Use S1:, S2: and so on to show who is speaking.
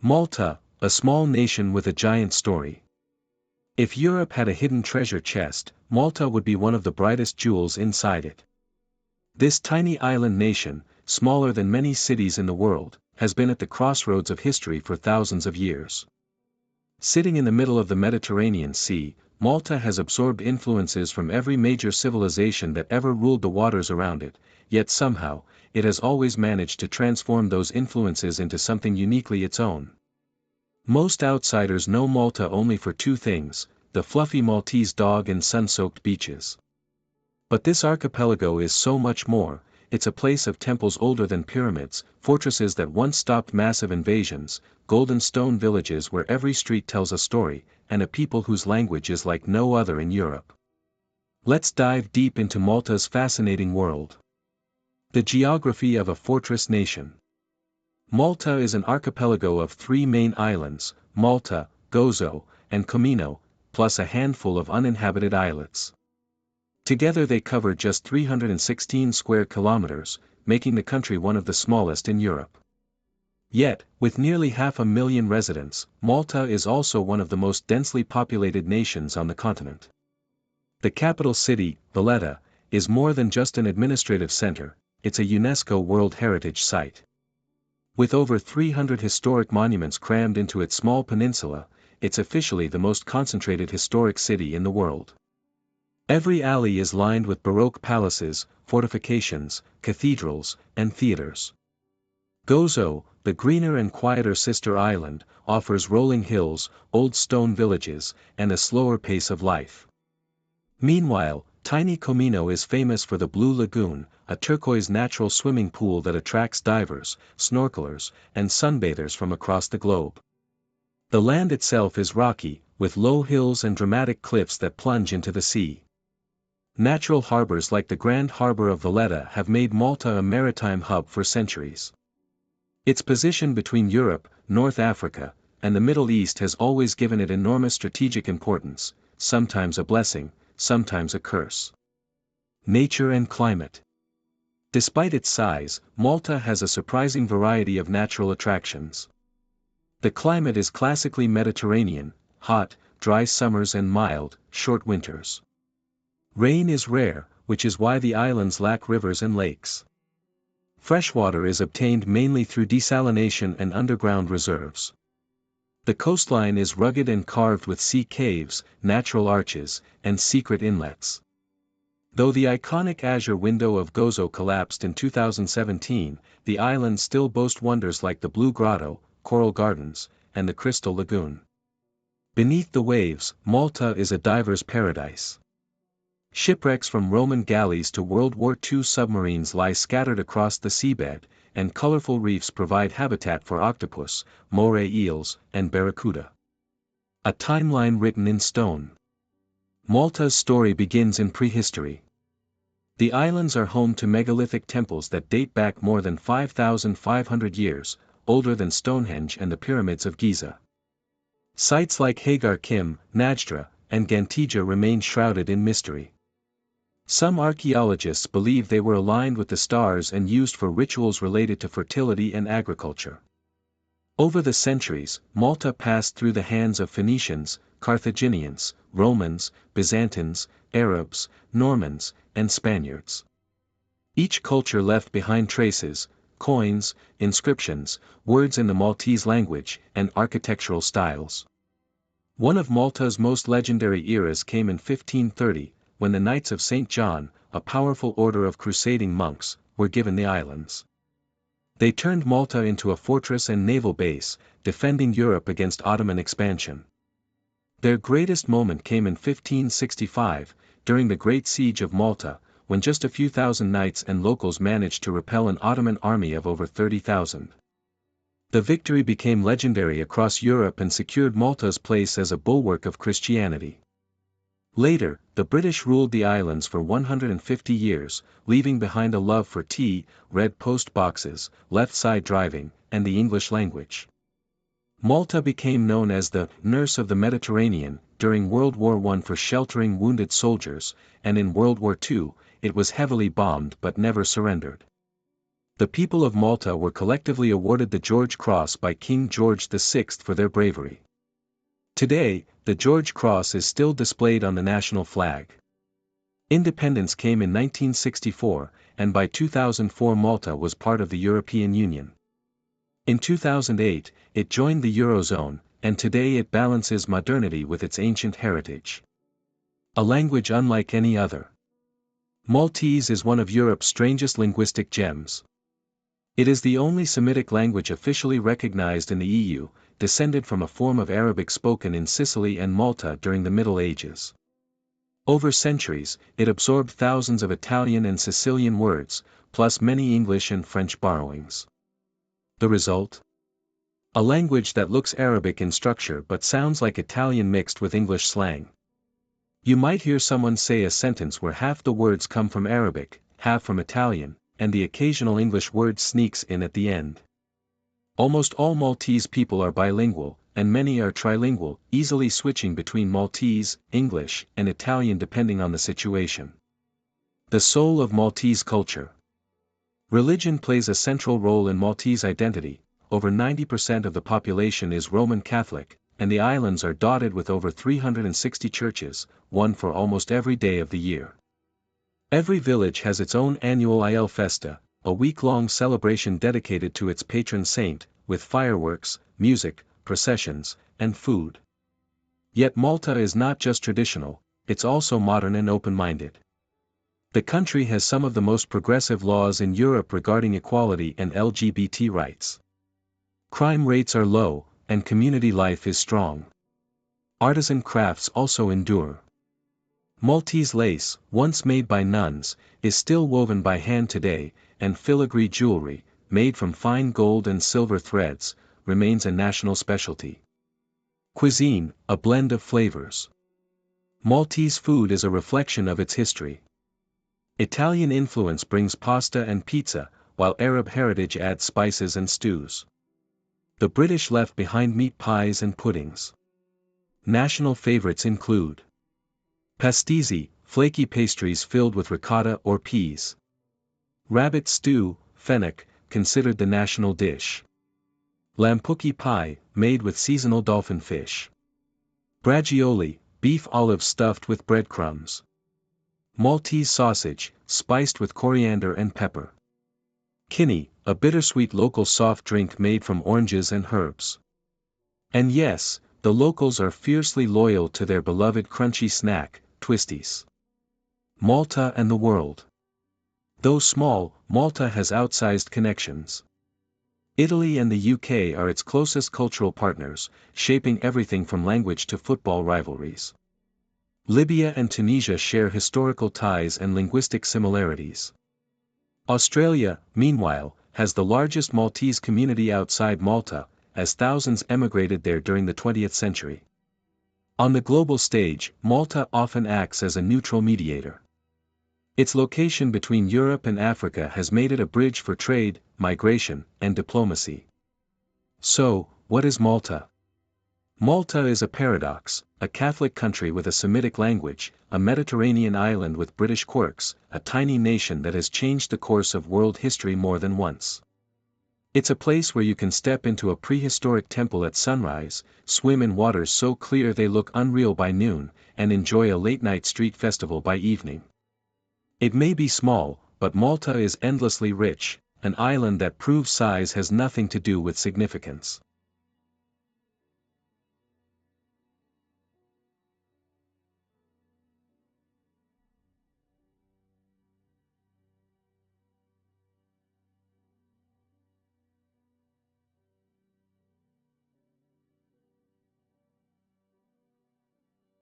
S1: Malta, a small nation with a giant story. If Europe had a hidden treasure chest, Malta would be one of the brightest jewels inside it. This tiny island nation, smaller than many cities in the world, has been at the crossroads of history for thousands of years. Sitting in the middle of the Mediterranean Sea, Malta has absorbed influences from every major civilization that ever ruled the waters around it, yet somehow, it has always managed to transform those influences into something uniquely its own. Most outsiders know Malta only for two things: the fluffy Maltese dog and sun-soaked beaches. But this archipelago is so much more. It's a place of temples older than pyramids, fortresses that once stopped massive invasions, golden stone villages where every street tells a story, and a people whose language is like no other in Europe. Let's dive deep into Malta's fascinating world. The geography of a fortress nation. Malta is an archipelago of three main islands: Malta, Gozo, and Comino, plus a handful of uninhabited islets. Together they cover just 316 square kilometers, making the country one of the smallest in Europe. Yet, with nearly 500,000 residents, Malta is also one of the most densely populated nations on the continent. The capital city, Valletta, is more than just an administrative center, it's a UNESCO World Heritage Site. With over 300 historic monuments crammed into its small peninsula, it's officially the most concentrated historic city in the world. Every alley is lined with Baroque palaces, fortifications, cathedrals, and theaters. Gozo, the greener and quieter sister island, offers rolling hills, old stone villages, and a slower pace of life. Meanwhile, tiny Comino is famous for the Blue Lagoon, a turquoise natural swimming pool that attracts divers, snorkelers, and sunbathers from across the globe. The land itself is rocky, with low hills and dramatic cliffs that plunge into the sea. Natural harbors like the Grand Harbor of Valletta have made Malta a maritime hub for centuries. Its position between Europe, North Africa, and the Middle East has always given it enormous strategic importance, sometimes a blessing, sometimes a curse. Nature and climate. Despite its size, Malta has a surprising variety of natural attractions. The climate is classically Mediterranean: hot, dry summers and mild, short winters. Rain is rare, which is why the islands lack rivers and lakes. Freshwater is obtained mainly through desalination and underground reserves. The coastline is rugged and carved with sea caves, natural arches, and secret inlets. Though the iconic azure window of Gozo collapsed in 2017, the islands still boast wonders like the Blue Grotto, Coral Gardens, and the Crystal Lagoon. Beneath the waves, Malta is a diver's paradise. Shipwrecks from Roman galleys to World War II submarines lie scattered across the seabed, and colorful reefs provide habitat for octopus, moray eels, and barracuda. A timeline written in stone. Malta's story begins in prehistory. The islands are home to megalithic temples that date back more than 5,500 years, older than Stonehenge and the pyramids of Giza. Sites like Hagar Kim, Najdra, and Gantija remain shrouded in mystery. Some archaeologists believe they were aligned with the stars and used for rituals related to fertility and agriculture. Over the centuries, Malta passed through the hands of Phoenicians, Carthaginians, Romans, Byzantines, Arabs, Normans, and Spaniards. Each culture left behind traces, coins, inscriptions, words in the Maltese language, and architectural styles. One of Malta's most legendary eras came in 1530, when the Knights of St. John, a powerful order of crusading monks, were given the islands. They turned Malta into a fortress and naval base, defending Europe against Ottoman expansion. Their greatest moment came in 1565, during the Great Siege of Malta, when just a few thousand knights and locals managed to repel an Ottoman army of over 30,000. The victory became legendary across Europe and secured Malta's place as a bulwark of Christianity. Later, the British ruled the islands for 150 years, leaving behind a love for tea, red post boxes, left-side driving, and the English language. Malta became known as the "Nurse of the Mediterranean" during World War I for sheltering wounded soldiers, and in World War II, it was heavily bombed but never surrendered. The people of Malta were collectively awarded the George Cross by King George VI for their bravery. Today, the George Cross is still displayed on the national flag. Independence came in 1964, and by 2004 Malta was part of the European Union. In 2008, it joined the Eurozone, and today it balances modernity with its ancient heritage. A language unlike any other. Maltese is one of Europe's strangest linguistic gems. It is the only Semitic language officially recognized in the EU, descended from a form of Arabic spoken in Sicily and Malta during the Middle Ages. Over centuries, it absorbed thousands of Italian and Sicilian words, plus many English and French borrowings. The result? A language that looks Arabic in structure but sounds like Italian mixed with English slang. You might hear someone say a sentence where half the words come from Arabic, half from Italian, and the occasional English word sneaks in at the end. Almost all Maltese people are bilingual, and many are trilingual, easily switching between Maltese, English, and Italian depending on the situation. The soul of Maltese culture. Religion plays a central role in Maltese identity. Over 90% of the population is Roman Catholic, and the islands are dotted with over 360 churches, one for almost every day of the year. Every village has its own annual Il Festa, a week-long celebration dedicated to its patron saint, with fireworks, music, processions, and food. Yet Malta is not just traditional, it's also modern and open-minded. The country has some of the most progressive laws in Europe regarding equality and LGBT rights. Crime rates are low, and community life is strong. Artisan crafts also endure. Maltese lace, once made by nuns, is still woven by hand today, and filigree jewelry, made from fine gold and silver threads, remains a national specialty. Cuisine, a blend of flavors. Maltese food is a reflection of its history. Italian influence brings pasta and pizza, while Arab heritage adds spices and stews. The British left behind meat pies and puddings. National favorites include pastizzi, flaky pastries filled with ricotta or peas. Rabbit stew, fennec, considered the national dish. Lampuki pie, made with seasonal dolphin fish. Bracioli, beef olives stuffed with breadcrumbs. Maltese sausage, spiced with coriander and pepper. Kinny, a bittersweet local soft drink made from oranges and herbs. And yes, the locals are fiercely loyal to their beloved crunchy snack, twisties. Malta and the world. Though small, Malta has outsized connections. Italy and the UK are its closest cultural partners, shaping everything from language to football rivalries. Libya and Tunisia share historical ties and linguistic similarities. Australia, meanwhile, has the largest Maltese community outside Malta, as thousands emigrated there during the 20th century. On the global stage, Malta often acts as a neutral mediator. Its location between Europe and Africa has made it a bridge for trade, migration, and diplomacy. So, what is Malta? Malta is a paradox, a Catholic country with a Semitic language, a Mediterranean island with British quirks, a tiny nation that has changed the course of world history more than once. It's a place where you can step into a prehistoric temple at sunrise, swim in waters so clear they look unreal by noon, and enjoy a late-night street festival by evening. It may be small, but Malta is endlessly rich, an island that proves size has nothing to do with significance.